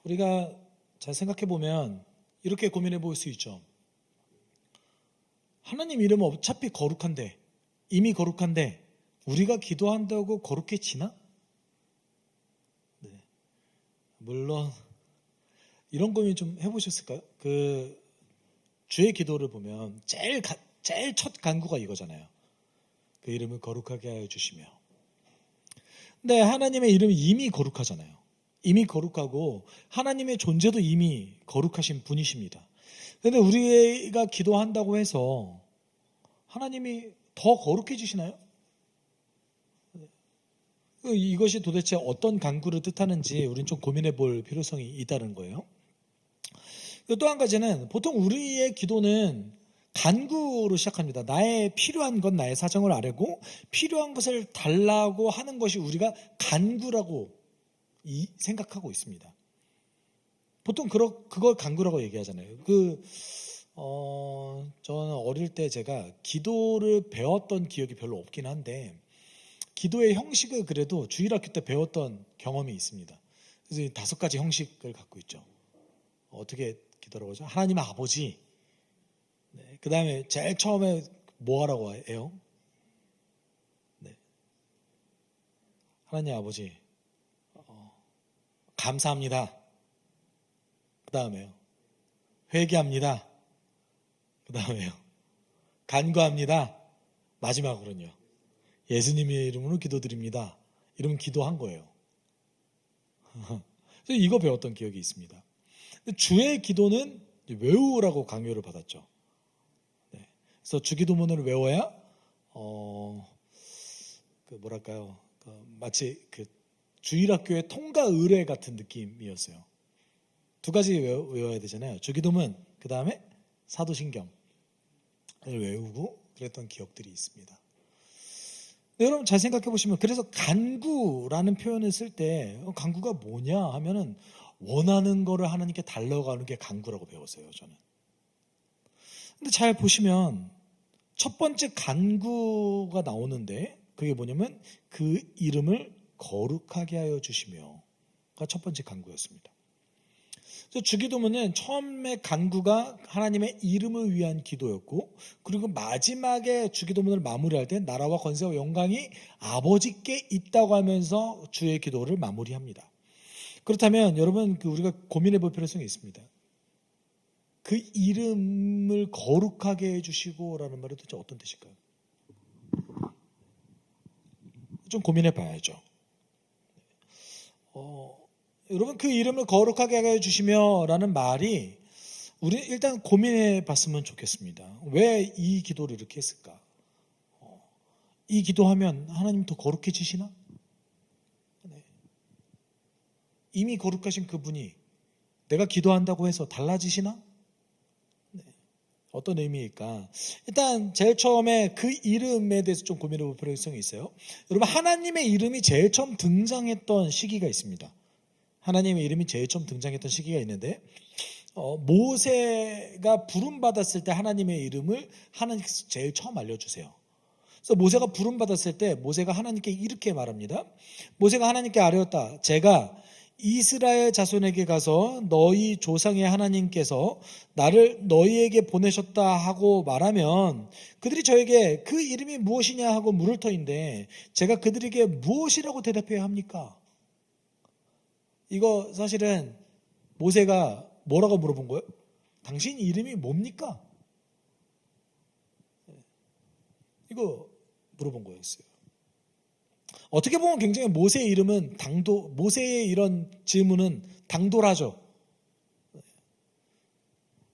우리가 잘 생각해 보면 이렇게 고민해 볼 수 있죠. 하나님 이름은 어차피 거룩한데, 이미 거룩한데 우리가 기도한다고 거룩해지나? 네. 물론 이런 고민 좀 해보셨을까요? 주의 기도를 보면 제일 첫 간구가 이거잖아요. 그 이름을 거룩하게 하여 주시며. 근데 하나님의 이름이 이미 거룩하잖아요. 이미 거룩하고 하나님의 존재도 이미 거룩하신 분이십니다. 그런데 우리가 기도한다고 해서 하나님이 더 거룩해지시나요? 이것이 도대체 어떤 간구를 뜻하는지 우리는 좀 고민해 볼 필요성이 있다는 거예요. 또 한 가지는 보통 우리의 기도는 간구로 시작합니다. 나의 필요한 건 나의 사정을 아뢰고 필요한 것을 달라고 하는 것이 우리가 간구라고 생각하고 있습니다. 보통 그걸 간구라고 얘기하잖아요. 저는 어릴 때 제가 기도를 배웠던 기억이 별로 없긴 한데 기도의 형식을 그래도 주일학교 때 배웠던 경험이 있습니다. 그래서 5가지 형식을 갖고 있죠. 어떻게 기도라고 하죠? 하나님 아버지. 네, 그 다음에 제일 처음에 뭐 하라고 해요? 네. 하나님 아버지 감사합니다. 그 다음에요. 회개합니다. 그 다음에요. 간구합니다. 마지막으로는요. 예수님의 이름으로 기도드립니다. 이러면 기도한 거예요. 이거 배웠던 기억이 있습니다. 주의 기도는 외우라고 강요를 받았죠. 네. 그래서 주기도문을 외워야 마치 주일학교의 통과 의례 같은 느낌이었어요. 2가지 외워야 되잖아요. 주기도문, 그 다음에 사도신경을 외우고 그랬던 기억들이 있습니다. 여러분 잘 생각해 보시면 그래서 간구라는 표현을 쓸 때 간구가 뭐냐 하면은 원하는 거를 하나님께 달라고 하는 게 간구라고 배웠어요, 저는. 근데 잘 보시면 첫 번째 간구가 나오는데 그게 뭐냐면 그 이름을 거룩하게 하여 주시며가 첫 번째 간구였습니다. 주기도문은 처음에 간구가 하나님의 이름을 위한 기도였고 그리고 마지막에 주기도문을 마무리할 때 나라와 권세와 영광이 아버지께 있다고 하면서 주의 기도를 마무리합니다. 그렇다면 여러분 우리가 고민해 볼 필요성이 있습니다. 그 이름을 거룩하게 해주시고 라는 말이 도대체 어떤 뜻일까요? 좀 고민해 봐야죠. 여러분 그 이름을 거룩하게 해주시며 라는 말이 우리 일단 고민해 봤으면 좋겠습니다. 왜 이 기도를 이렇게 했을까? 이 기도하면 하나님 더 거룩해지시나? 네. 이미 거룩하신 그분이 내가 기도한다고 해서 달라지시나? 네. 어떤 의미일까? 일단 제일 처음에 그 이름에 대해서 좀 고민해 볼 필요성이 있어요. 여러분 하나님의 이름이 제일 처음 등장했던 시기가 있습니다. 하나님의 이름이 제일 처음 등장했던 시기가 있는데 모세가 부름받았을 때 하나님의 이름을 하나님께서 제일 처음 알려주세요. 그래서 모세가 부름받았을 때 모세가 하나님께 이렇게 말합니다. 모세가 하나님께 아뢰었다. 제가 이스라엘 자손에게 가서 너희 조상의 하나님께서 나를 너희에게 보내셨다 하고 말하면 그들이 저에게 그 이름이 무엇이냐 하고 물을 터인데 제가 그들에게 무엇이라고 대답해야 합니까? 이거 사실은 모세가 뭐라고 물어본 거예요? 당신 이름이 뭡니까? 이거 물어본 거였어요. 어떻게 보면 굉장히 모세의 이름은 모세의 이런 질문은 당돌하죠.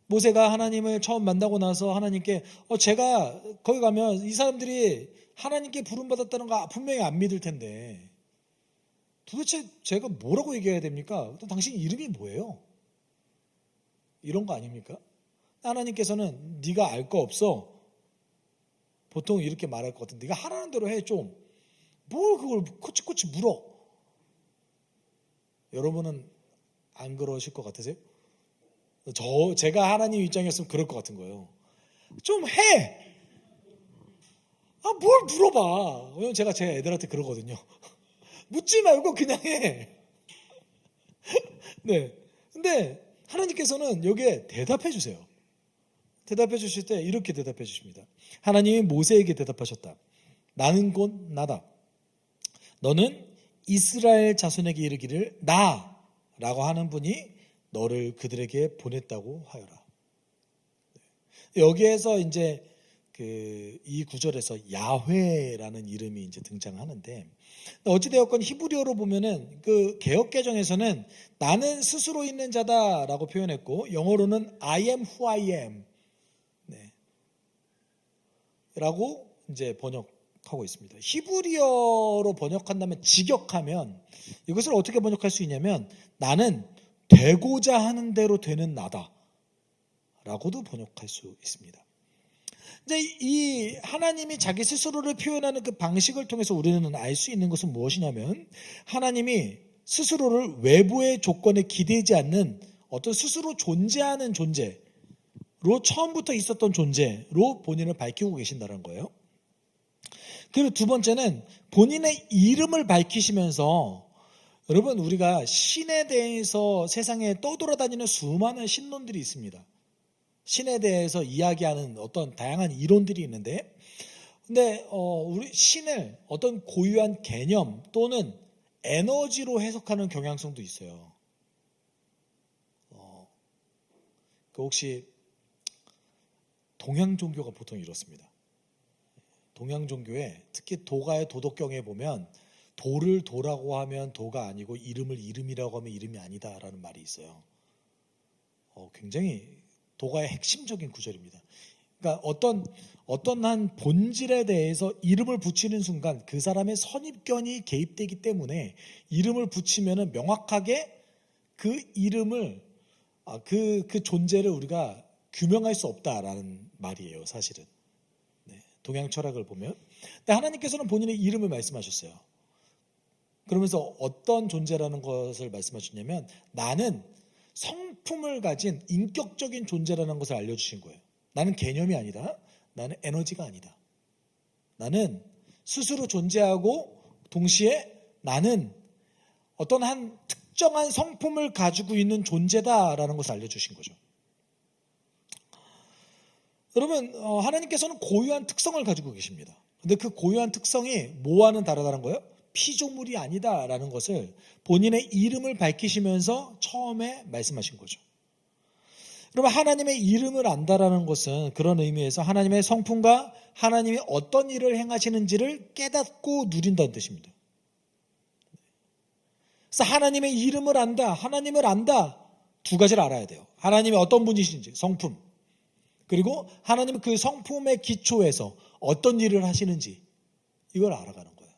모세가 하나님을 처음 만나고 나서 하나님께 제가 거기 가면 이 사람들이 하나님께 부름받았다는 거 분명히 안 믿을 텐데 도대체 제가 뭐라고 얘기해야 됩니까? 당신 이름이 뭐예요? 이런 거 아닙니까? 하나님께서는 네가 알 거 없어. 보통 이렇게 말할 것 같은데 네가 하라는 대로 해 좀. 뭘 그걸 코치코치 물어. 여러분은 안 그러실 것 같으세요? 제가 하나님 입장이었으면 그럴 것 같은 거예요. 좀 해. 뭘 물어봐. 왜냐면 제가 제 애들한테 그러거든요. 묻지 말고 그냥 해. 네. 근데 하나님께서는 여기에 대답해 주세요. 대답해 주실 때 이렇게 대답해 주십니다. 하나님이 모세에게 대답하셨다. 나는 곧 나다. 너는 이스라엘 자손에게 이르기를 나라고 하는 분이 너를 그들에게 보냈다고 하여라. 여기에서 이제 이 구절에서 야훼라는 이름이 이제 등장하는데, 어찌되었건 히브리어로 보면은 그 개역개정에서는 나는 스스로 있는 자다라고 표현했고, 영어로는 I am who I am 라고 이제 번역하고 있습니다. 히브리어로 번역한다면, 직역하면 이것을 어떻게 번역할 수 있냐면, 나는 되고자 하는 대로 되는 나다 라고도 번역할 수 있습니다. 이제 이 하나님이 자기 스스로를 표현하는 그 방식을 통해서 우리는 알 수 있는 것은 무엇이냐면, 하나님이 스스로를 외부의 조건에 기대지 않는 어떤 스스로 존재하는 존재로, 처음부터 있었던 존재로 본인을 밝히고 계신다는 거예요. 그리고 두 번째는 본인의 이름을 밝히시면서, 여러분, 우리가 신에 대해서 세상에 떠돌아다니는 수많은 신론들이 있습니다. 신에 대해서 이야기하는 어떤 다양한 이론들이 있는데, 근데 우리 신을 어떤 고유한 개념 또는 에너지로 해석하는 경향성도 있어요. 혹시 동양 종교가 보통 이렇습니다. 동양 종교에 특히 도가의 도덕경에 보면, 도를 도라고 하면 도가 아니고 이름을 이름이라고 하면 이름이 아니다라는 말이 있어요. 굉장히 도가의 핵심적인 구절입니다. 그러니까 어떤 한 본질에 대해서 이름을 붙이는 순간 그 사람의 선입견이 개입되기 때문에, 이름을 붙이면은 명확하게 그 이름을 그 존재를 우리가 규명할 수 없다라는 말이에요, 사실은. 동양 철학을 보면. 근데 하나님께서는 본인의 이름을 말씀하셨어요. 그러면서 어떤 존재라는 것을 말씀하셨냐면, 나는 성품을 가진 인격적인 존재라는 것을 알려주신 거예요. 나는 개념이 아니다. 나는 에너지가 아니다. 나는 스스로 존재하고 동시에 나는 어떤 한 특정한 성품을 가지고 있는 존재다라는 것을 알려주신 거죠. 여러분, 하나님께서는 고유한 특성을 가지고 계십니다. 근데 그 고유한 특성이 뭐와는 다르다는 거예요? 피조물이 아니다라는 것을 본인의 이름을 밝히시면서 처음에 말씀하신 거죠. 여러분, 하나님의 이름을 안다라는 것은 그런 의미에서 하나님의 성품과 하나님이 어떤 일을 행하시는지를 깨닫고 누린다는 뜻입니다. 그래서 하나님의 이름을 안다, 하나님을 안다, 두 가지를 알아야 돼요. 하나님이 어떤 분이신지, 성품, 그리고 하나님은 그 성품의 기초에서 어떤 일을 하시는지, 이걸 알아가는 거예요.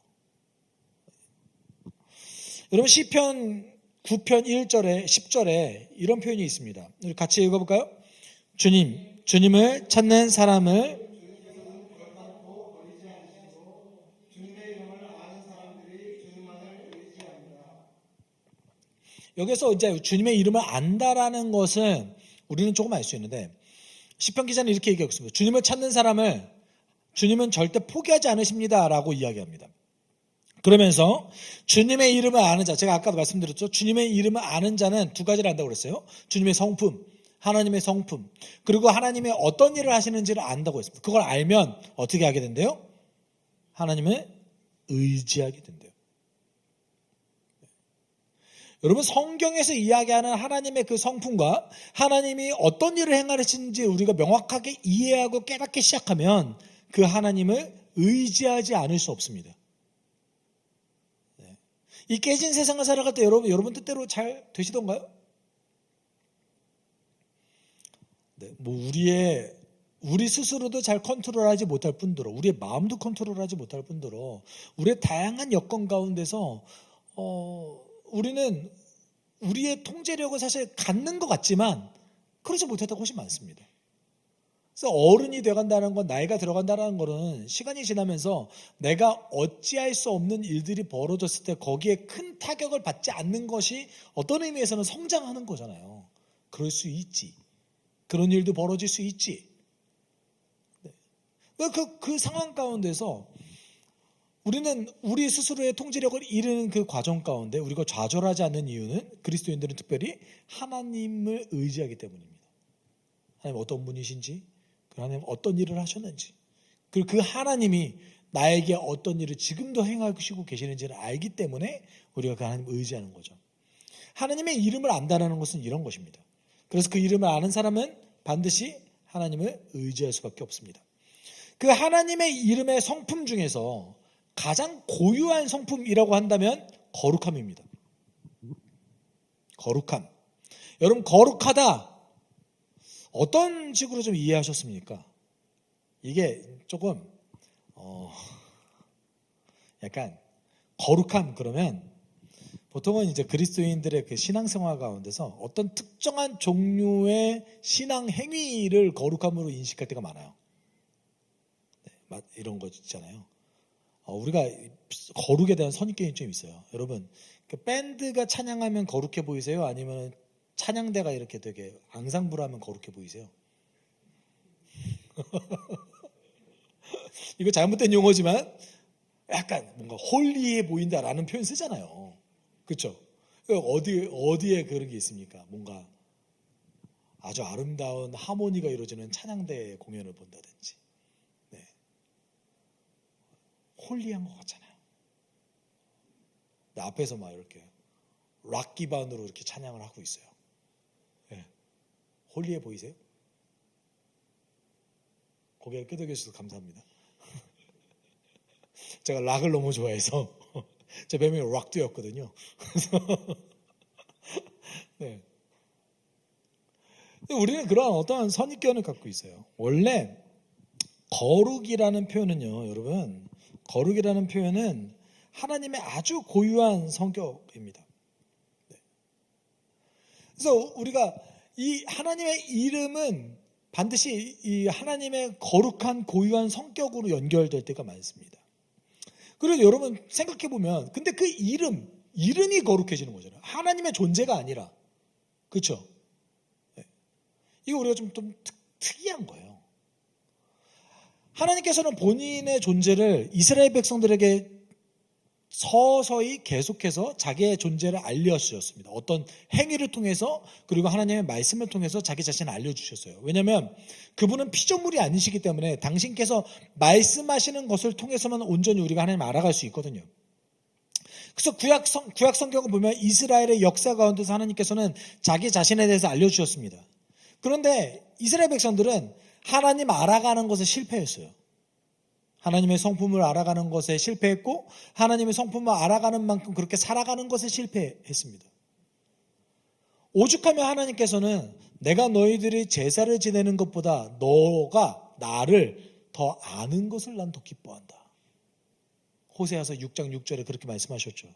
여러분, 시편 9편 1절에 10절에 이런 표현이 있습니다. 우리 같이 읽어볼까요? 주님을 찾는 사람을 여기서 이제 주님의 이름을 안다라는 것은 우리는 조금 알 수 있는데, 시편 기자는 이렇게 얘기하고 있습니다. 주님을 찾는 사람을 주님은 절대 포기하지 않으십니다라고 이야기합니다. 그러면서 주님의 이름을 아는 자, 제가 아까도 말씀드렸죠. 주님의 이름을 아는 자는 두 가지를 안다고 그랬어요. 주님의 성품, 하나님의 성품, 그리고 하나님의 어떤 일을 하시는지를 안다고 했습니다. 그걸 알면 어떻게 하게 된대요? 하나님을 의지하게 된대요. 여러분, 성경에서 이야기하는 하나님의 그 성품과 하나님이 어떤 일을 행하시는지 우리가 명확하게 이해하고 깨닫기 시작하면 그 하나님을 의지하지 않을 수 없습니다. 이 깨진 세상을 살아갈 때 여러분 뜻대로 잘 되시던가요? 우리 스스로도 잘 컨트롤하지 못할 뿐더러, 우리의 마음도 컨트롤하지 못할 뿐더러, 우리의 다양한 여건 가운데서 우리는 우리의 통제력을 사실 갖는 것 같지만 그러지 못했다고 훨씬 많습니다. 그래서 어른이 되어간다는 건, 나이가 들어간다는 것은 시간이 지나면서 내가 어찌할 수 없는 일들이 벌어졌을 때 거기에 큰 타격을 받지 않는 것이 어떤 의미에서는 성장하는 거잖아요. 그럴 수 있지. 그런 일도 벌어질 수 있지. 그 상황 가운데서 우리는 우리 스스로의 통제력을 잃는 그 과정 가운데 우리가 좌절하지 않는 이유는 그리스도인들은 특별히 하나님을 의지하기 때문입니다. 하나님 어떤 분이신지, 하나님 어떤 일을 하셨는지, 그리고 그 하나님이 나에게 어떤 일을 지금도 행하시고 계시는지를 알기 때문에 우리가 그 하나님을 의지하는 거죠. 하나님의 이름을 안다는 것은 이런 것입니다. 그래서 그 이름을 아는 사람은 반드시 하나님을 의지할 수밖에 없습니다. 그 하나님의 이름의 성품 중에서 가장 고유한 성품이라고 한다면 거룩함입니다. 거룩함. 여러분, 거룩하다 어떤 식으로 좀 이해하셨습니까? 이게 조금 약간 거룩함 그러면 보통은 이제 그리스도인들의 그 신앙생활 가운데서 어떤 특정한 종류의 신앙 행위를 거룩함으로 인식할 때가 많아요. 네, 이런 거 있잖아요. 우리가 거룩에 대한 선입견이 좀 있어요. 여러분, 그 밴드가 찬양하면 거룩해 보이세요? 아니면 찬양대가 이렇게 되게 앙상블하면 거룩해 보이세요? 이거 잘못된 용어지만 약간 뭔가 홀리해 보인다라는 표현 쓰잖아요. 그렇죠? 어디에 그런 게 있습니까? 뭔가 아주 아름다운 하모니가 이루어지는 찬양대 공연을 본다든지, 네. 홀리한 것 같잖아요. 앞에서 막 이렇게 락 기반으로 이렇게 찬양을 하고 있어요. 네. 홀리해 보이세요? 고개를 끄덕여 주셔서 감사합니다. 제가 락을 너무 좋아해서 제 별명이 락두였거든요. 네. 우리는 그러한 어떠한 선입견을 갖고 있어요. 원래 거룩이라는 표현은요, 여러분, 거룩이라는 표현은 하나님의 아주 고유한 성격입니다. 네. 그래서 우리가 이 하나님의 이름은 반드시 이 하나님의 거룩한 고유한 성격으로 연결될 때가 많습니다. 그리고 여러분 생각해 보면, 근데 그 이름이 거룩해지는 거잖아요. 하나님의 존재가 아니라, 그렇죠? 네. 이거 우리가 좀 특이한 거예요. 하나님께서는 본인의 존재를 이스라엘 백성들에게 서서히 계속해서 자기의 존재를 알려주셨습니다. 어떤 행위를 통해서, 그리고 하나님의 말씀을 통해서 자기 자신을 알려주셨어요. 왜냐하면 그분은 피조물이 아니시기 때문에 당신께서 말씀하시는 것을 통해서만 온전히 우리가 하나님을 알아갈 수 있거든요. 그래서 구약 성경을 보면 이스라엘의 역사 가운데서 하나님께서는 자기 자신에 대해서 알려주셨습니다. 그런데 이스라엘 백성들은 하나님 알아가는 것에 실패했어요. 하나님의 성품을 알아가는 것에 실패했고, 하나님의 성품을 알아가는 만큼 그렇게 살아가는 것에 실패했습니다. 오죽하면 하나님께서는 내가 너희들이 제사를 지내는 것보다 너가 나를 더 아는 것을 난 더 기뻐한다. 호세아서 6장 6절에 그렇게 말씀하셨죠.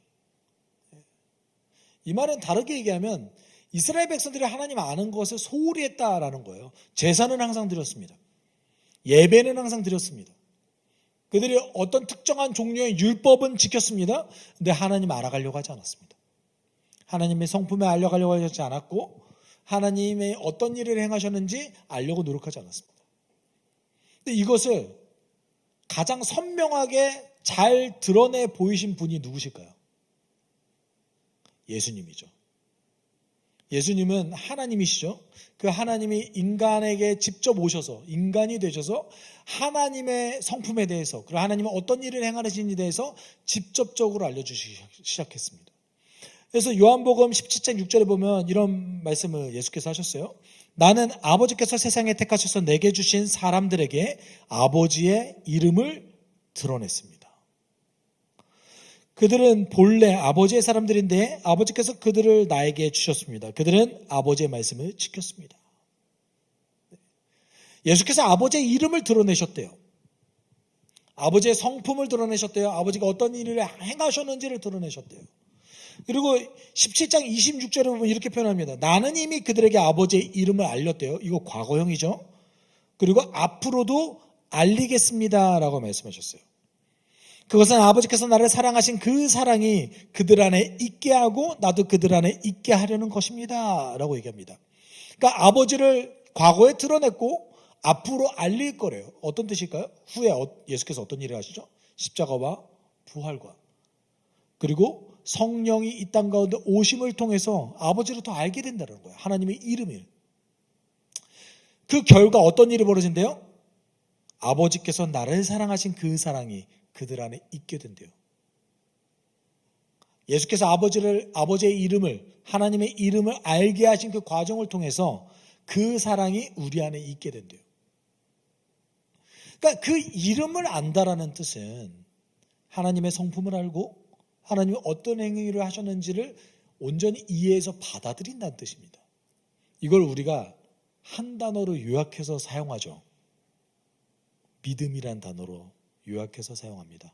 이 말은 다르게 얘기하면 이스라엘 백성들이 하나님 아는 것을 소홀히 했다라는 거예요. 제사는 항상 드렸습니다. 예배는 항상 드렸습니다. 그들이 어떤 특정한 종류의 율법은 지켰습니다. 근데 하나님 알아가려고 하지 않았습니다. 하나님의 성품에 알려가려고 하지 않았고, 하나님의 어떤 일을 행하셨는지 알려고 노력하지 않았습니다. 근데 이것을 가장 선명하게 잘 드러내 보이신 분이 누구실까요? 예수님이죠. 예수님은 하나님이시죠. 그 하나님이 인간에게 직접 오셔서, 인간이 되셔서 하나님의 성품에 대해서, 그리고 하나님은 어떤 일을 행하시는지에 대해서 직접적으로 알려주시기 시작했습니다. 그래서 요한복음 17장 6절에 보면 이런 말씀을 예수께서 하셨어요. 나는 아버지께서 세상에 택하셔서 내게 주신 사람들에게 아버지의 이름을 드러냈습니다. 그들은 본래 아버지의 사람들인데 아버지께서 그들을 나에게 주셨습니다. 그들은 아버지의 말씀을 지켰습니다. 예수께서 아버지의 이름을 드러내셨대요. 아버지의 성품을 드러내셨대요. 아버지가 어떤 일을 행하셨는지를 드러내셨대요. 그리고 17장 26절에 보면 이렇게 표현합니다. 나는 이미 그들에게 아버지의 이름을 알렸대요. 이거 과거형이죠. 그리고 앞으로도 알리겠습니다 라고 말씀하셨어요. 그것은 아버지께서 나를 사랑하신 그 사랑이 그들 안에 있게 하고 나도 그들 안에 있게 하려는 것입니다 라고 얘기합니다. 그러니까 아버지를 과거에 드러냈고 앞으로 알릴 거래요. 어떤 뜻일까요? 후에 예수께서 어떤 일을 하시죠? 십자가와 부활과 그리고 성령이 이 땅 가운데 오심을 통해서 아버지를 더 알게 된다는 거예요. 하나님의 이름을. 그 결과 어떤 일이 벌어진대요? 아버지께서 나를 사랑하신 그 사랑이 그들 안에 있게 된대요. 예수께서 아버지의 이름을, 하나님의 이름을 알게 하신 그 과정을 통해서 그 사랑이 우리 안에 있게 된대요. 그러니까 그 이름을 안다라는 뜻은 하나님의 성품을 알고 하나님이 어떤 행위를 하셨는지를 온전히 이해해서 받아들인다는 뜻입니다. 이걸 우리가 한 단어로 요약해서 사용하죠. 믿음이란 단어로 요약해서 사용합니다.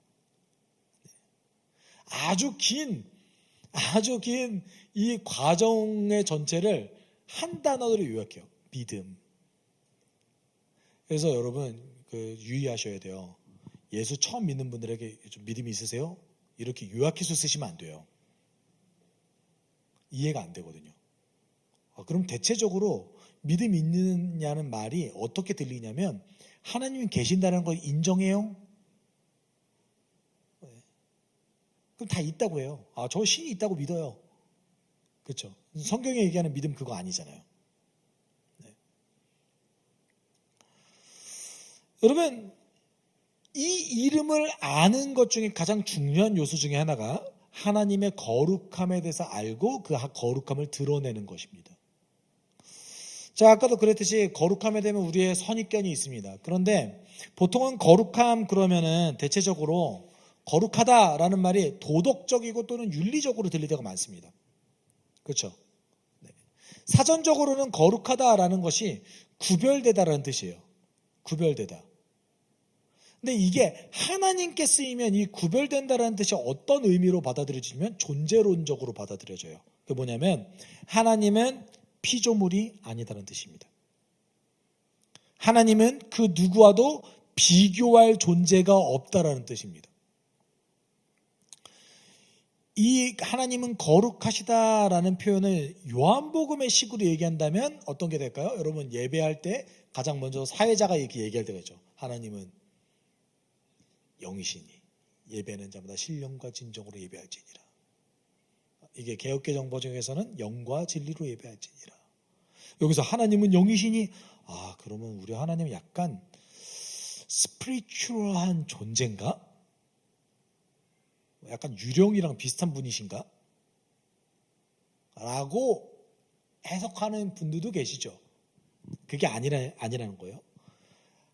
아주 긴 이 과정의 전체를 한 단어로 요약해요. 믿음. 그래서 여러분 유의하셔야 돼요. 예수 처음 믿는 분들에게 좀 믿음이 있으세요? 이렇게 요약해서 쓰시면 안 돼요. 이해가 안 되거든요. 그럼 대체적으로 믿음 있느냐는 말이 어떻게 들리냐면 하나님이 계신다는 걸 인정해요? 그럼 다 있다고 해요. 저 신이 있다고 믿어요. 그렇죠? 성경에 얘기하는 믿음 그거 아니잖아요. 네. 여러분 이 이름을 아는 것 중에 가장 중요한 요소 중에 하나가 하나님의 거룩함에 대해서 알고 그 거룩함을 드러내는 것입니다. 자, 아까도 그랬듯이 거룩함에 대면 우리의 선입견이 있습니다. 그런데 보통은 거룩함 그러면은 대체적으로 거룩하다라는 말이 도덕적이고 또는 윤리적으로 들릴 때가 많습니다. 그렇죠? 네. 사전적으로는 거룩하다라는 것이 구별되다라는 뜻이에요. 구별되다. 근데 이게 하나님께 쓰이면 이 구별된다라는 뜻이 어떤 의미로 받아들여지면 존재론적으로 받아들여져요. 그게 뭐냐면 하나님은 피조물이 아니다라는 뜻입니다. 하나님은 그 누구와도 비교할 존재가 없다라는 뜻입니다. 이 하나님은 거룩하시다라는 표현을 요한복음의 식으로 얘기한다면 어떤 게 될까요? 여러분 예배할 때 가장 먼저 사회자가 이렇게 얘기할 때가 있죠. 하나님은 영이시니 예배는 자마다 신령과 진정으로 예배할지니라. 이게 개역개정 버전에서는 영과 진리로 예배할지니라. 여기서 하나님은 영이시니 그러면 우리 하나님은 약간 스피리추얼한 존재인가? 약간 유령이랑 비슷한 분이신가? 라고 해석하는 분들도 계시죠. 그게 아니라는 거예요.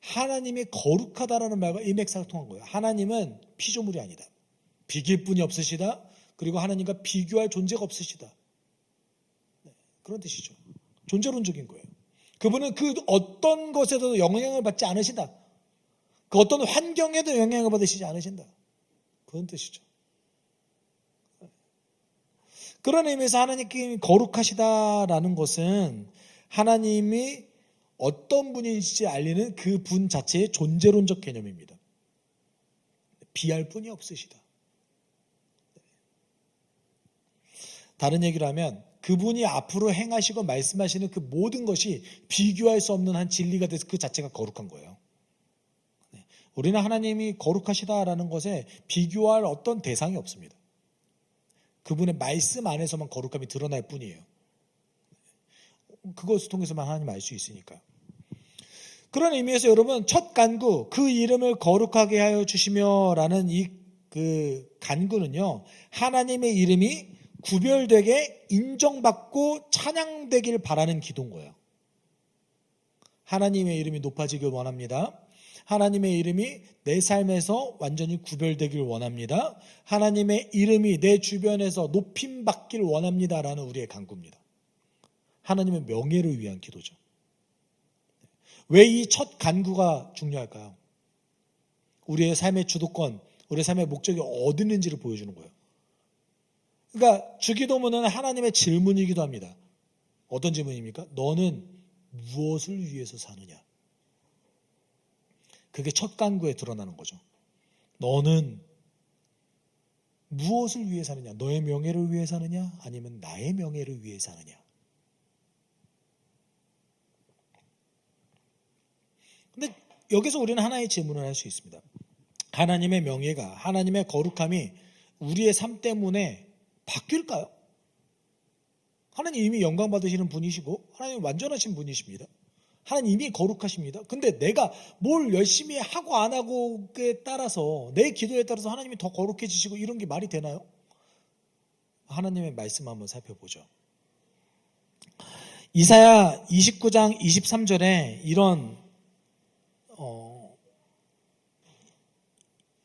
하나님이 거룩하다라는 말과 일맥상통한 거예요. 하나님은 피조물이 아니다. 비길 분이 없으시다. 그리고 하나님과 비교할 존재가 없으시다. 그런 뜻이죠. 존재론적인 거예요. 그분은 그 어떤 것에도 영향을 받지 않으신다. 그 어떤 환경에도 영향을 받으시지 않으신다. 그런 뜻이죠. 그런 의미에서 하나님께 거룩하시다라는 것은 하나님이 어떤 분인지 알리는 그 분 자체의 존재론적 개념입니다. 비할 분이 없으시다. 다른 얘기를 하면 그분이 앞으로 행하시고 말씀하시는 그 모든 것이 비교할 수 없는 한 진리가 돼서 그 자체가 거룩한 거예요. 우리는 하나님이 거룩하시다라는 것에 비교할 어떤 대상이 없습니다. 그분의 말씀 안에서만 거룩함이 드러날 뿐이에요. 그것을 통해서만 하나님 알 수 있으니까. 그런 의미에서 여러분 첫 간구 그 이름을 거룩하게 하여 주시며라는 이 그 간구는요 하나님의 이름이 구별되게 인정받고 찬양되길 바라는 기도인 거예요. 하나님의 이름이 높아지길 원합니다. 하나님의 이름이 내 삶에서 완전히 구별되길 원합니다. 하나님의 이름이 내 주변에서 높임받길 원합니다라는 우리의 간구입니다. 하나님의 명예를 위한 기도죠. 왜 이 첫 간구가 중요할까요? 우리의 삶의 주도권, 우리의 삶의 목적이 어디 있는지를 보여주는 거예요. 그러니까 주기도문은 하나님의 질문이기도 합니다. 어떤 질문입니까? 너는 무엇을 위해서 사느냐? 그게 첫 간구에 드러나는 거죠. 너는 무엇을 위해 사느냐? 너의 명예를 위해 사느냐? 아니면 나의 명예를 위해 사느냐? 근데 여기서 우리는 하나의 질문을 할 수 있습니다. 하나님의 명예가, 하나님의 거룩함이 우리의 삶 때문에 바뀔까요? 하나님 이미 영광 받으시는 분이시고 하나님 완전하신 분이십니다. 하나님 이미 거룩하십니다. 근데 내가 뭘 열심히 하고 안 하고에 따라서, 내 기도에 따라서 하나님이 더 거룩해지시고 이런 게 말이 되나요? 하나님의 말씀 한번 살펴보죠. 이사야 29장 23절에 이런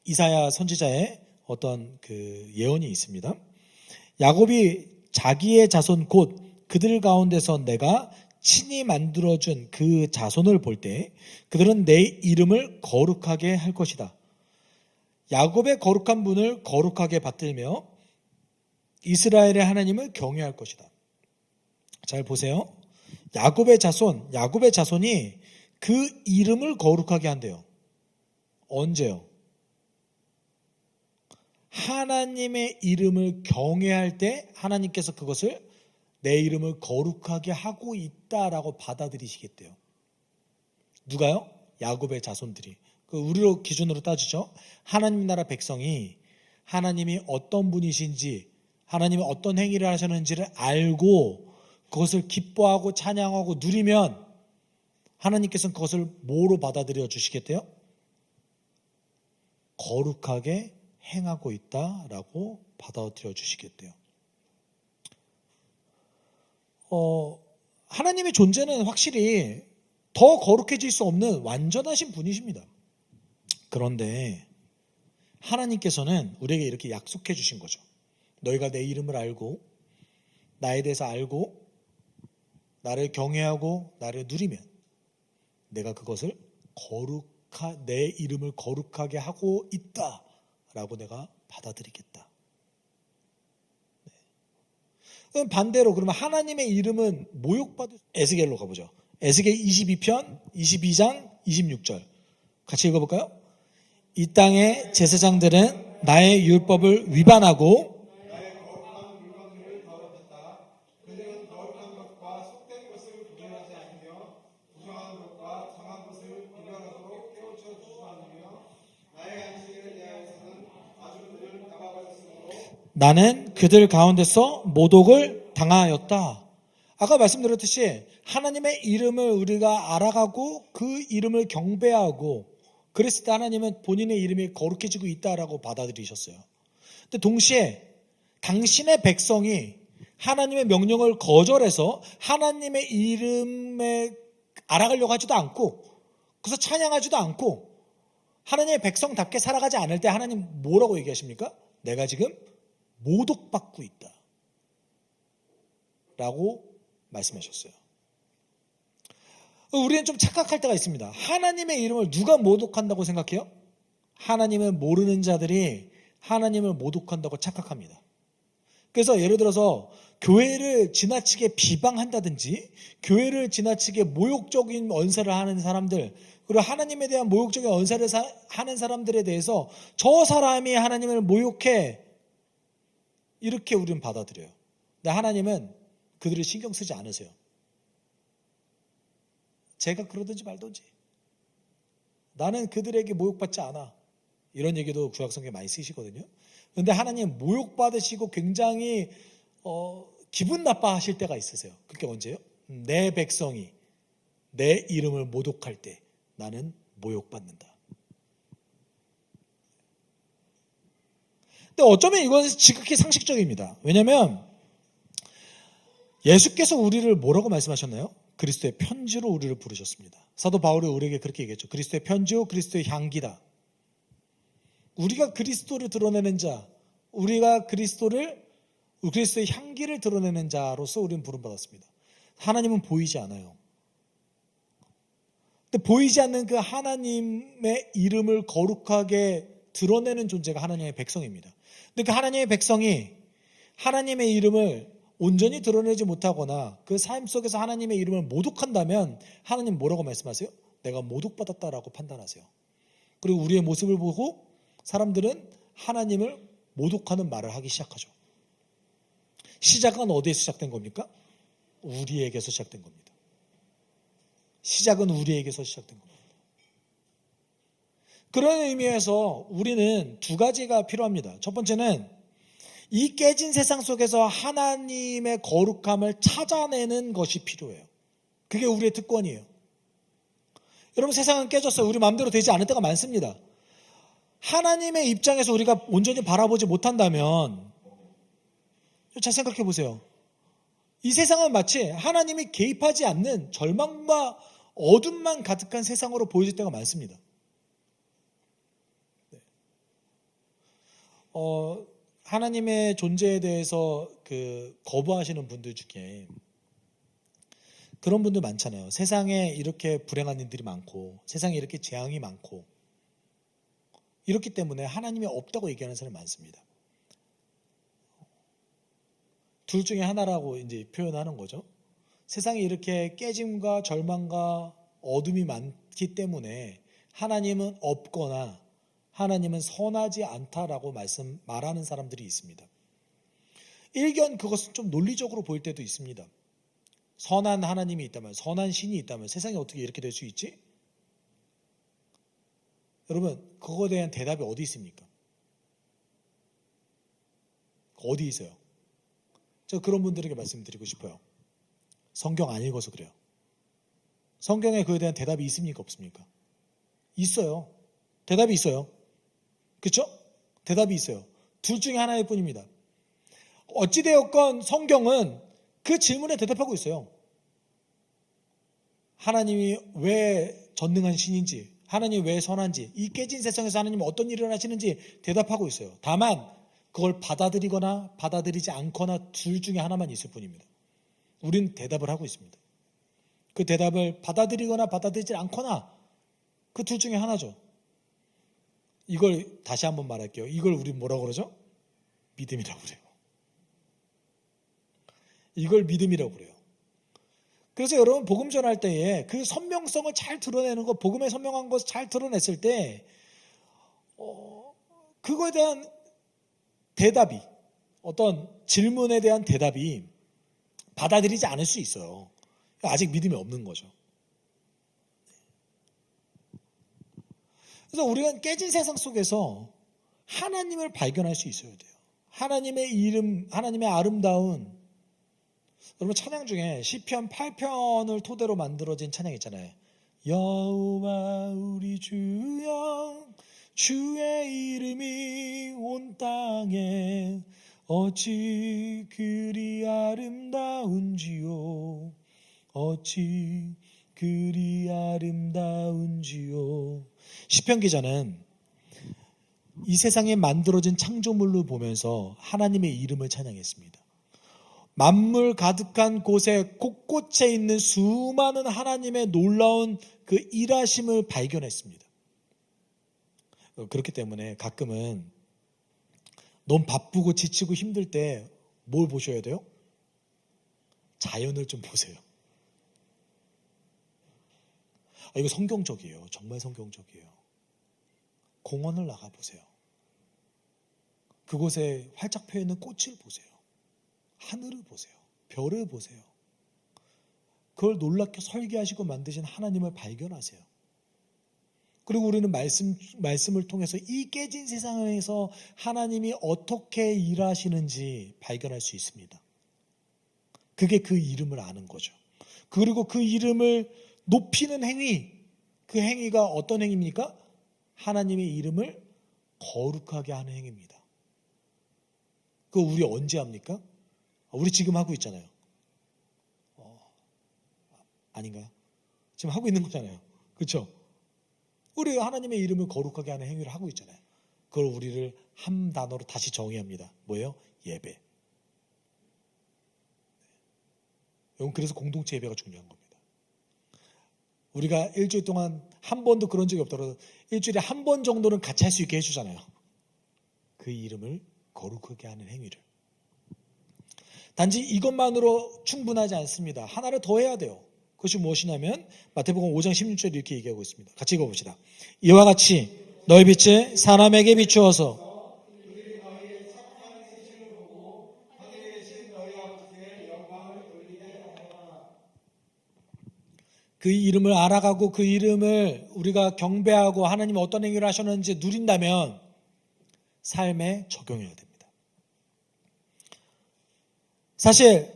이사야 선지자의 어떤 그 예언이 있습니다. 야곱이 자기의 자손 곧 그들 가운데서 내가 친히 만들어준 그 자손을 볼 때 그들은 내 이름을 거룩하게 할 것이다. 야곱의 거룩한 분을 거룩하게 받들며 이스라엘의 하나님을 경외할 것이다. 잘 보세요. 야곱의 자손이 그 이름을 거룩하게 한대요. 언제요? 하나님의 이름을 경외할 때 하나님께서 그것을 내 이름을 거룩하게 하고 있다라고 받아들이시겠대요. 누가요? 야곱의 자손들이. 우리로 기준으로 따지죠. 하나님 나라 백성이 하나님이 어떤 분이신지, 하나님이 어떤 행위를 하셨는지를 알고 그것을 기뻐하고 찬양하고 누리면 하나님께서는 그것을 뭐로 받아들여 주시겠대요? 거룩하게 행하고 있다라고 받아들여 주시겠대요. 하나님의 존재는 확실히 더 거룩해질 수 없는 완전하신 분이십니다. 그런데 하나님께서는 우리에게 이렇게 약속해 주신 거죠. 너희가 내 이름을 알고 나에 대해서 알고 나를 경외하고 나를 누리면 내가 그것을 내 이름을 거룩하게 하고 있다라고 내가 받아들이겠다. 그럼 반대로 그러면 하나님의 이름은 모욕받을 에스겔로 가보죠. 에스겔 22편 22장 26절 같이 읽어볼까요? 이 땅의 제사장들은 나의 율법을 위반하고 나는 그들 가운데서 모독을 당하였다. 아까 말씀드렸듯이 하나님의 이름을 우리가 알아가고 그 이름을 경배하고 그랬을 때 하나님은 본인의 이름이 거룩해지고 있다라고 받아들이셨어요. 근데 동시에 당신의 백성이 하나님의 명령을 거절해서 하나님의 이름에 알아가려고 하지도 않고 그래서 찬양하지도 않고 하나님의 백성답게 살아가지 않을 때 하나님 뭐라고 얘기하십니까? 내가 지금 모독받고 있다 라고 말씀하셨어요. 우리는 좀 착각할 때가 있습니다. 하나님의 이름을 누가 모독한다고 생각해요? 하나님을 모르는 자들이 하나님을 모독한다고 착각합니다. 그래서 예를 들어서 교회를 지나치게 비방한다든지 교회를 지나치게 모욕적인 언사를 하는 사람들, 그리고 하나님에 대한 모욕적인 언사를 하는 사람들에 대해서 저 사람이 하나님을 모욕해 이렇게 우리는 받아들여요. 근데 하나님은 그들을 신경 쓰지 않으세요. 제가 그러든지 말든지 나는 그들에게 모욕받지 않아. 이런 얘기도 구약성경에 많이 쓰시거든요. 그런데 하나님 모욕받으시고 굉장히 기분 나빠하실 때가 있으세요. 그게 언제요? 내 백성이 내 이름을 모독할 때 나는 모욕받는다. 근데 어쩌면 이건 지극히 상식적입니다. 왜냐하면 예수께서 우리를 뭐라고 말씀하셨나요? 그리스도의 편지로 우리를 부르셨습니다. 사도 바울이 우리에게 그렇게 얘기했죠. 그리스도의 편지요 그리스도의 향기다. 우리가 그리스도를 드러내는 자, 우리가 그리스도의 향기를 드러내는 자로서 우리는 부름받았습니다. 하나님은 보이지 않아요. 근데 보이지 않는 그 하나님의 이름을 거룩하게 드러내는 존재가 하나님의 백성입니다. 근데 그 하나님의 백성이 하나님의 이름을 온전히 드러내지 못하거나 그 삶 속에서 하나님의 이름을 모독한다면 하나님 뭐라고 말씀하세요? 내가 모독받았다라고 판단하세요. 그리고 우리의 모습을 보고 사람들은 하나님을 모독하는 말을 하기 시작하죠. 시작은 어디에서 시작된 겁니까? 우리에게서 시작된 겁니다. 시작은 우리에게서 시작된 겁니다. 그런 의미에서 우리는 두 가지가 필요합니다. 첫 번째는 이 깨진 세상 속에서 하나님의 거룩함을 찾아내는 것이 필요해요. 그게 우리의 특권이에요. 여러분, 세상은 깨졌어요. 우리 마음대로 되지 않을 때가 많습니다. 하나님의 입장에서 우리가 온전히 바라보지 못한다면, 잘 생각해 보세요. 이 세상은 마치 하나님이 개입하지 않는 절망과 어둠만 가득한 세상으로 보여질 때가 많습니다. 하나님의 존재에 대해서 거부하시는 분들 중에 그런 분들 많잖아요. 세상에 이렇게 불행한 일들이 많고, 세상에 이렇게 재앙이 많고, 이렇기 때문에 하나님이 없다고 얘기하는 사람이 많습니다. 둘 중에 하나라고 이제 표현하는 거죠. 세상에 이렇게 깨짐과 절망과 어둠이 많기 때문에 하나님은 없거나 하나님은 선하지 않다라고 말하는 사람들이 있습니다. 일견 그것은 좀 논리적으로 보일 때도 있습니다. 선한 하나님이 있다면, 선한 신이 있다면 세상이 어떻게 이렇게 될 수 있지? 여러분, 그거에 대한 대답이 어디 있습니까? 어디 있어요? 제가 그런 분들에게 말씀드리고 싶어요. 성경 안 읽어서 그래요. 성경에 그에 대한 대답이 있습니까? 없습니까? 있어요. 대답이 있어요. 그렇죠? 대답이 있어요. 둘 중에 하나일 뿐입니다. 어찌되었건 성경은 그 질문에 대답하고 있어요. 하나님이 왜 전능한 신인지, 하나님이 왜 선한지, 이 깨진 세상에서 하나님이 어떤 일을 하시는지 대답하고 있어요. 다만 그걸 받아들이거나 받아들이지 않거나 둘 중에 하나만 있을 뿐입니다. 우린 대답을 하고 있습니다. 그 대답을 받아들이거나 받아들이지 않거나 그 둘 중에 하나죠. 이걸 다시 한번 말할게요. 이걸 우리 뭐라고 그러죠? 믿음이라고 그래요. 이걸 믿음이라고 그래요. 그래서 여러분, 복음 전할 때에 그 선명성을 잘 드러내는 것, 복음의 선명한 것을 잘 드러냈을 때 그거에 대한 대답이, 어떤 질문에 대한 대답이 받아들이지 않을 수 있어요. 아직 믿음이 없는 거죠. 그래서 우리가 깨진 세상 속에서 하나님을 발견할 수 있어야 돼요. 하나님의 이름, 하나님의 아름다운, 여러분 찬양 중에 시편 8편을 토대로 만들어진 찬양 있잖아요. 여호와 우리 주여, 주의 이름이 온 땅에 어찌 그리 아름다운지요, 어찌 그리 아름다운지요. 시편 기자는 이 세상에 만들어진 창조물로 보면서 하나님의 이름을 찬양했습니다. 만물 가득한 곳에 곳곳에 있는 수많은 하나님의 놀라운 그 일하심을 발견했습니다. 그렇기 때문에 가끔은 너무 바쁘고 지치고 힘들 때 뭘 보셔야 돼요? 자연을 좀 보세요. 이거 성경적이에요. 정말 성경적이에요. 공원을 나가보세요. 그곳에 활짝 펴있는 꽃을 보세요. 하늘을 보세요. 별을 보세요. 그걸 놀랍게 설계하시고 만드신 하나님을 발견하세요. 그리고 우리는 말씀을 통해서 이 깨진 세상에서 하나님이 어떻게 일하시는지 발견할 수 있습니다. 그게 그 이름을 아는 거죠. 그리고 그 이름을 높이는 행위, 그 행위가 어떤 행위입니까? 하나님의 이름을 거룩하게 하는 행위입니다. 그거 우리 언제 합니까? 우리 지금 하고 있잖아요. 아닌가요? 지금 하고 있는 거잖아요. 그렇죠? 우리 하나님의 이름을 거룩하게 하는 행위를 하고 있잖아요. 그걸 우리를 한 단어로 다시 정의합니다. 뭐예요? 예배. 여러분, 그래서 공동체 예배가 중요한 겁니다. 우리가 일주일 동안 한 번도 그런 적이 없더라도 일주일에 한 번 정도는 같이 할 수 있게 해주잖아요. 그 이름을 거룩하게 하는 행위를. 단지 이것만으로 충분하지 않습니다. 하나를 더 해야 돼요. 그것이 무엇이냐면 마태복음 5장 16절 이렇게 얘기하고 있습니다. 같이 읽어봅시다. 이와 같이 너희 빛을 사람에게 비추어서 그 이름을 알아가고 그 이름을 우리가 경배하고 하나님이 어떤 행위를 하셨는지 누린다면 삶에 적용해야 됩니다. 사실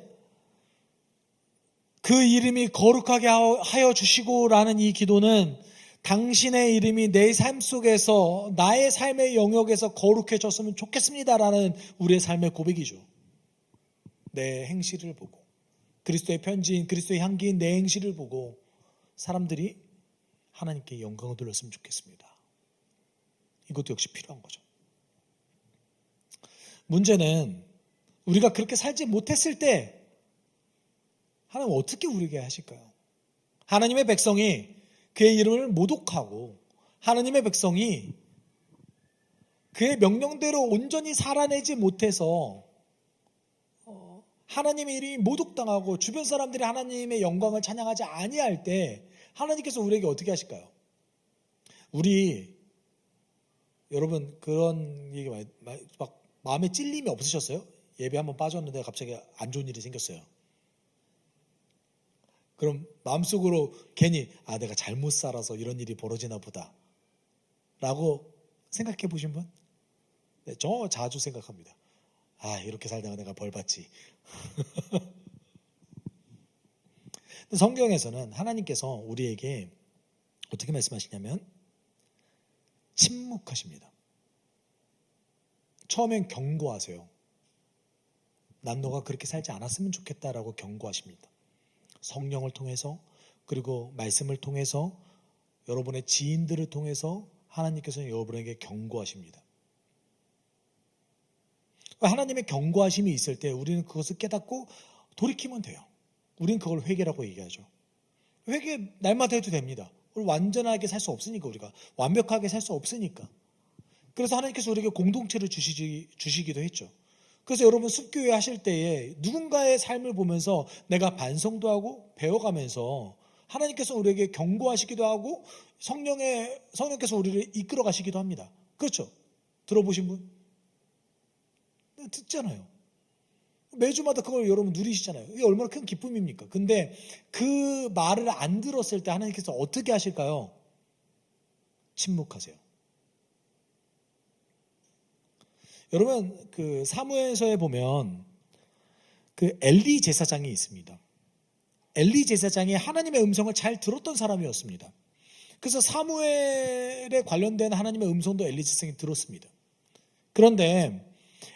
그 이름이 거룩하게 하여 주시고라는 이 기도는 당신의 이름이 내 삶 속에서 나의 삶의 영역에서 거룩해졌으면 좋겠습니다라는 우리의 삶의 고백이죠. 내 행실을 보고 그리스도의 편지인 그리스도의 향기인 내 행실을 보고 사람들이 하나님께 영광을 돌렸으면 좋겠습니다. 이것도 역시 필요한 거죠. 문제는 우리가 그렇게 살지 못했을 때 하나님 어떻게 우리에게 하실까요? 하나님의 백성이 그의 이름을 모독하고 하나님의 백성이 그의 명령대로 온전히 살아내지 못해서 하나님의 이름이 모독당하고 주변 사람들이 하나님의 영광을 찬양하지 아니할 때 하나님께서 우리에게 어떻게 하실까요? 여러분 그런 얘기 막 마음에 찔림이 없으셨어요? 예배 한번 빠졌는데 갑자기 안 좋은 일이 생겼어요. 그럼 마음속으로 괜히 내가 잘못 살아서 이런 일이 벌어지나 보다 라고 생각해 보신 분? 네, 저 자주 생각합니다. 이렇게 살다가 내가 벌 받지. 성경에서는 하나님께서 우리에게 어떻게 말씀하시냐면 침묵하십니다. 처음엔 경고하세요. 난 너가 그렇게 살지 않았으면 좋겠다라고 경고하십니다. 성령을 통해서 그리고 말씀을 통해서 여러분의 지인들을 통해서 하나님께서는 여러분에게 경고하십니다. 하나님의 경고하심이 있을 때 우리는 그것을 깨닫고 돌이키면 돼요. 우리는 그걸 회개라고 얘기하죠. 회개 날마다 해도 됩니다. 완전하게 살 수 없으니까 우리가 완벽하게 살 수 없으니까. 그래서 하나님께서 우리에게 공동체를 주시기도 했죠. 그래서 여러분 숲교회 하실 때에 누군가의 삶을 보면서 내가 반성도 하고 배워가면서 하나님께서 우리에게 경고하시기도 하고 성령께서 우리를 이끌어 가시기도 합니다. 그렇죠? 들어보신 분? 듣잖아요. 매주마다 그걸 여러분 누리시잖아요. 이게 얼마나 큰 기쁨입니까? 근데 그 말을 안 들었을 때 하나님께서 어떻게 하실까요? 침묵하세요. 여러분 그 사무엘서에 보면 그 엘리 제사장이 있습니다. 엘리 제사장이 하나님의 음성을 잘 들었던 사람이었습니다. 그래서 사무엘에 관련된 하나님의 음성도 엘리 제사장이 들었습니다. 그런데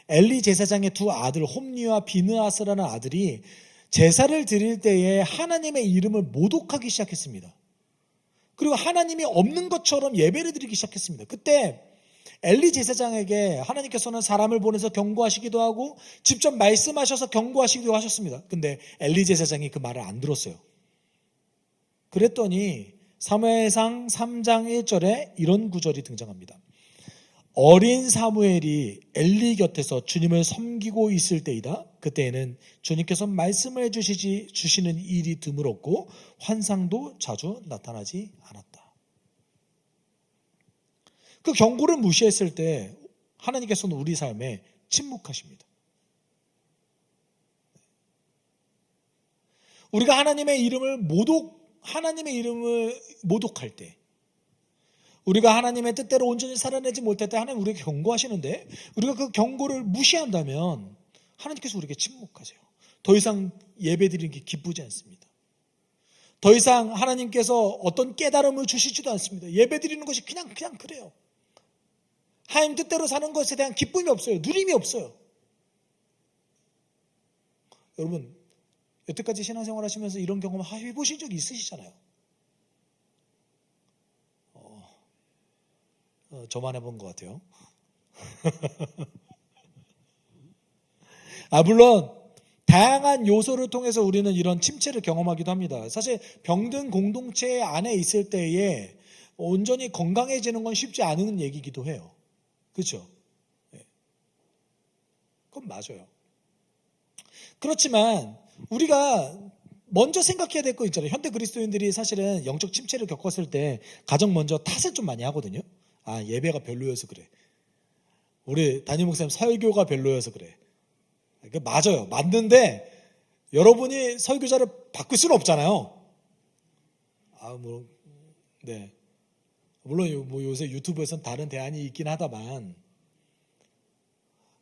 엘리 제사장의 두 아들 홈리와 비느하스라는 아들이 제사를 드릴 때에 하나님의 이름을 모독하기 시작했습니다. 그리고 하나님이 없는 것처럼 예배를 드리기 시작했습니다. 그때 엘리 제사장에게 하나님께서는 사람을 보내서 경고하시기도 하고 직접 말씀하셔서 경고하시기도 하셨습니다. 근데 엘리 제사장이 그 말을 안 들었어요. 그랬더니 사무엘상 3장 1절에 이런 구절이 등장합니다. 어린 사무엘이 엘리 곁에서 주님을 섬기고 있을 때이다. 그때에는 주님께서 말씀을 주시는 일이 드물었고 환상도 자주 나타나지 않았다. 그 경고를 무시했을 때 하나님께서는 우리 삶에 침묵하십니다. 우리가 하나님의 이름을 모독할 때, 우리가 하나님의 뜻대로 온전히 살아내지 못할 때 하나님 우리에게 경고하시는데 우리가 그 경고를 무시한다면 하나님께서 우리에게 침묵하세요. 더 이상 예배드리는 게 기쁘지 않습니다. 더 이상 하나님께서 어떤 깨달음을 주시지도 않습니다. 예배드리는 것이 그냥 그래요. 하나님 뜻대로 사는 것에 대한 기쁨이 없어요. 누림이 없어요. 여러분 여태까지 신앙생활 하시면서 이런 경험 해보신 적 있으시잖아요. 저만 해본 것 같아요. 물론 다양한 요소를 통해서 우리는 이런 침체를 경험하기도 합니다. 사실 병든 공동체 안에 있을 때에 온전히 건강해지는 건 쉽지 않은 얘기이기도 해요. 그렇죠? 그건 맞아요. 그렇지만 우리가 먼저 생각해야 될 거 있잖아요. 현대 그리스도인들이 사실은 영적 침체를 겪었을 때 가장 먼저 탓을 좀 많이 하거든요. 예배가 별로여서 그래. 우리 담임 목사님 설교가 별로여서 그래. 그게 맞아요. 맞는데 여러분이 설교자를 바꿀 수는 없잖아요. 네. 물론 뭐 요새 유튜브에서는 다른 대안이 있긴 하다만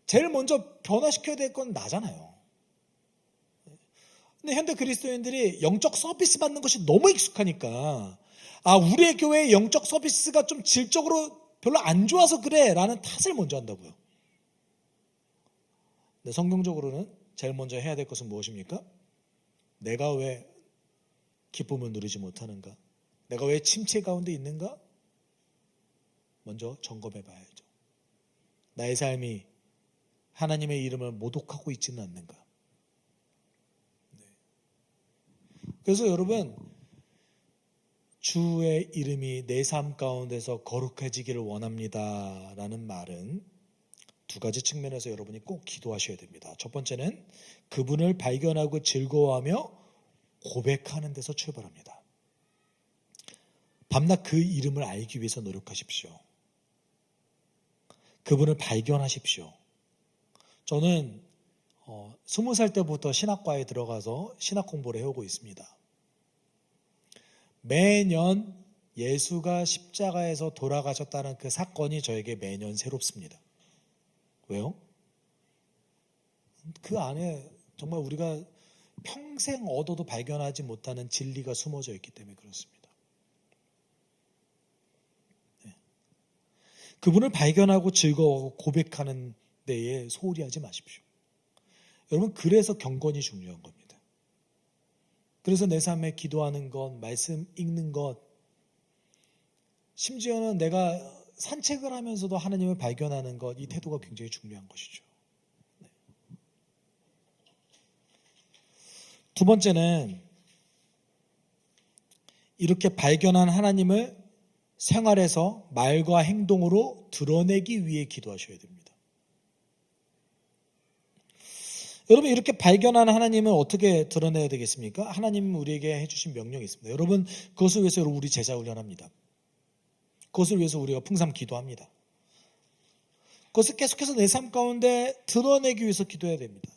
제일 먼저 변화시켜야 될 건 나잖아요. 근데 현대 그리스도인들이 영적 서비스 받는 것이 너무 익숙하니까 우리의 교회의 영적 서비스가 좀 질적으로 별로 안 좋아서 그래 라는 탓을 먼저 한다고요. 근데 성경적으로는 제일 먼저 해야 될 것은 무엇입니까? 내가 왜 기쁨을 누리지 못하는가? 내가 왜 침체 가운데 있는가? 먼저 점검해 봐야죠. 나의 삶이 하나님의 이름을 모독하고 있지는 않는가? 그래서 여러분, 주의 이름이 내 삶 가운데서 거룩해지기를 원합니다 라는 말은 두 가지 측면에서 여러분이 꼭 기도하셔야 됩니다. 첫 번째는 그분을 발견하고 즐거워하며 고백하는 데서 출발합니다. 밤낮 그 이름을 알기 위해서 노력하십시오. 그분을 발견하십시오. 저는 20살 때부터 신학과에 들어가서 신학 공부를 해오고 있습니다. 매년 예수가 십자가에서 돌아가셨다는 그 사건이 저에게 매년 새롭습니다. 왜요? 그 안에 정말 우리가 평생 얻어도 발견하지 못하는 진리가 숨어져 있기 때문에 그렇습니다. 네. 그분을 발견하고 즐거워하고 고백하는 데에 소홀히 하지 마십시오. 여러분, 그래서 경건이 중요한 겁니다. 그래서 내 삶에 기도하는 것, 말씀 읽는 것, 심지어는 내가 산책을 하면서도 하나님을 발견하는 것, 이 태도가 굉장히 중요한 것이죠. 네. 두 번째는 이렇게 발견한 하나님을 생활에서 말과 행동으로 드러내기 위해 기도하셔야 됩니다. 여러분, 이렇게 발견한 하나님을 어떻게 드러내야 되겠습니까? 하나님은 우리에게 해주신 명령이 있습니다. 여러분, 그것을 위해서 우리 제자 훈련합니다. 그것을 위해서 우리가 풍삼 기도합니다. 그것을 계속해서 내 삶 가운데 드러내기 위해서 기도해야 됩니다.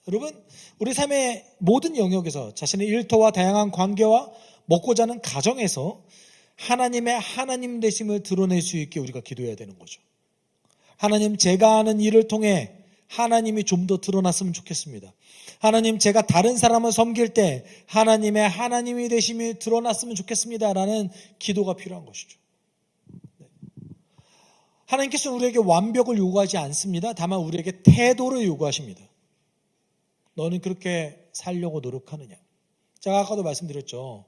여러분, 우리 삶의 모든 영역에서 자신의 일터와 다양한 관계와 먹고 자는 가정에서 하나님의 하나님 되심을 드러낼 수 있게 우리가 기도해야 되는 거죠. 하나님, 제가 하는 일을 통해 하나님이 좀 더 드러났으면 좋겠습니다. 하나님, 제가 다른 사람을 섬길 때 하나님의 하나님이 되심이 드러났으면 좋겠습니다 라는 기도가 필요한 것이죠. 하나님께서 우리에게 완벽을 요구하지 않습니다. 다만 우리에게 태도를 요구하십니다. 너는 그렇게 살려고 노력하느냐? 제가 아까도 말씀드렸죠.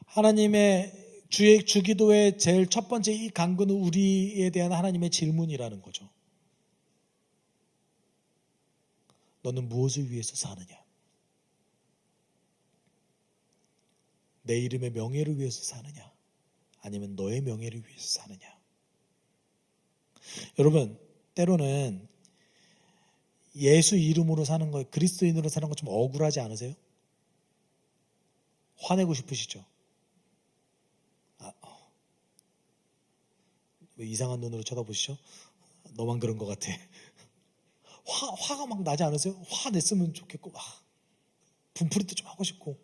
하나님의 주기도의 제일 첫 번째 이 간구는 우리에 대한 하나님의 질문이라는 거죠. 너는 무엇을 위해서 사느냐? 내 이름의 명예를 위해서 사느냐? 아니면 너의 명예를 위해서 사느냐? 여러분, 때로는 예수 이름으로 사는 거, 그리스도인으로 사는 거 좀 억울하지 않으세요? 화내고 싶으시죠? 왜 이상한 눈으로 쳐다보시죠? 너만 그런 것 같아. 화가 막 나지 않으세요? 화 냈으면 좋겠고, 분풀이도 좀 하고 싶고,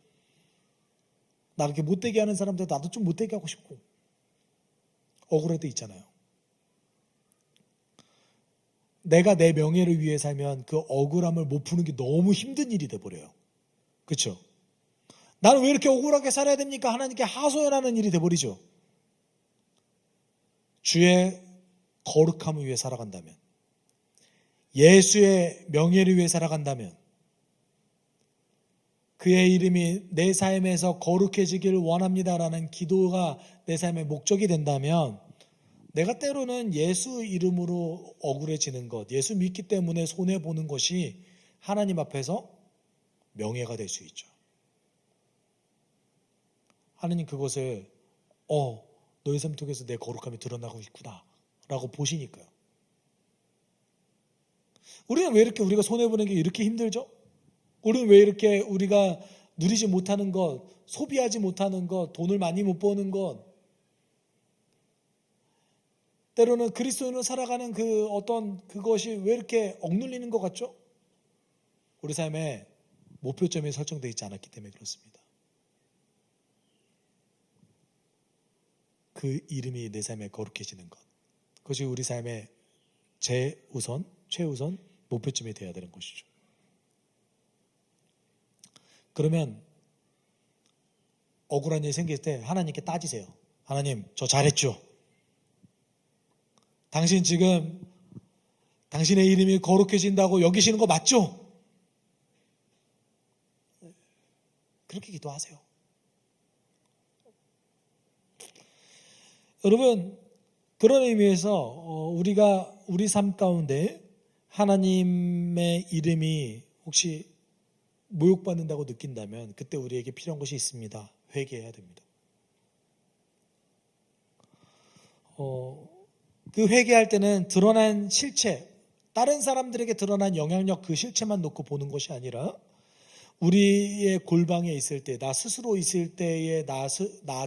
나 그렇게 못되게 하는 사람들 나도 좀 못되게 하고 싶고, 억울할 때 있잖아요. 내가 내 명예를 위해 살면 그 억울함을 못 푸는 게 너무 힘든 일이 돼버려요. 그렇죠? 나는 왜 이렇게 억울하게 살아야 됩니까? 하나님께 하소연하는 일이 돼버리죠. 주의 거룩함을 위해 살아간다면, 예수의 명예를 위해 살아간다면, 그의 이름이 내 삶에서 거룩해지기를 원합니다라는 기도가 내 삶의 목적이 된다면, 내가 때로는 예수 이름으로 억울해지는 것, 예수 믿기 때문에 손해보는 것이 하나님 앞에서 명예가 될 수 있죠. 하나님 그것을 너의 삶 속에서 내 거룩함이 드러나고 있구나 라고 보시니까요. 우리는 왜 이렇게 우리가 손해보는 게 이렇게 힘들죠? 우리는 왜 이렇게 우리가 누리지 못하는 것, 소비하지 못하는 것, 돈을 많이 못 버는 것, 때로는 그리스도인으로 살아가는 그 어떤 그것이 왜 이렇게 억눌리는 것 같죠? 우리 삶에 목표점이 설정되어 있지 않았기 때문에 그렇습니다. 그 이름이 내 삶에 거룩해지는 것. 그것이 우리 삶의 제우선, 최우선 목표점이 되어야 되는 것이죠. 그러면 억울한 일이 생길 때 하나님께 따지세요. 하나님, 저 잘했죠? 당신 지금 당신의 이름이 거룩해진다고 여기시는 거 맞죠? 그렇게 기도하세요. 여러분, 그런 의미에서 우리가 우리 삶 가운데 하나님의 이름이 혹시 모욕받는다고 느낀다면 그때 우리에게 필요한 것이 있습니다. 회개해야 됩니다. 그 회개할 때는 드러난 실체, 다른 사람들에게 드러난 영향력 그 실체만 놓고 보는 것이 아니라 우리의 골방에 있을 때, 나 스스로 있을 때의 나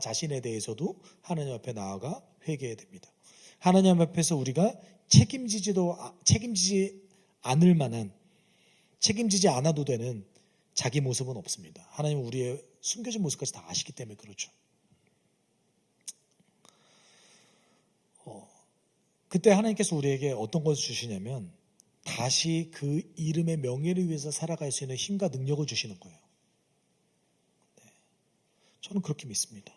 자신에 대해서도 하나님 앞에 나아가 회개해야 됩니다. 하나님 앞에서 우리가 책임지지 않을 만한, 책임지지 않아도 되는 자기 모습은 없습니다. 하나님은 우리의 숨겨진 모습까지 다 아시기 때문에 그렇죠. 그때 하나님께서 우리에게 어떤 것을 주시냐면 다시 그 이름의 명예를 위해서 살아갈 수 있는 힘과 능력을 주시는 거예요. 네. 저는 그렇게 믿습니다.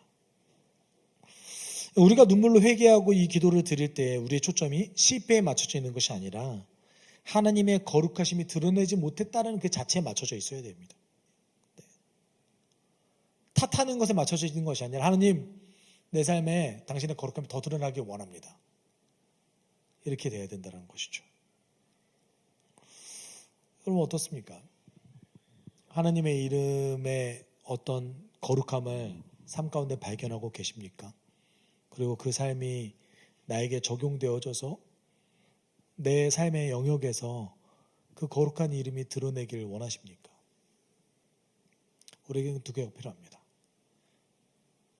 우리가 눈물로 회개하고 이 기도를 드릴 때 우리의 초점이 실패에 맞춰져 있는 것이 아니라 하나님의 거룩하심이 드러내지 못했다는 그 자체에 맞춰져 있어야 됩니다. 네. 탓하는 것에 맞춰져 있는 것이 아니라 하나님, 내 삶에 당신의 거룩함이 더 드러나길 원합니다. 이렇게 돼야 된다는 것이죠. 여러분 어떻습니까? 하나님의 이름의 어떤 거룩함을 삶 가운데 발견하고 계십니까? 그리고 그 삶이 나에게 적용되어져서 내 삶의 영역에서 그 거룩한 이름이 드러내길 원하십니까? 우리에게는 두 개가 필요합니다.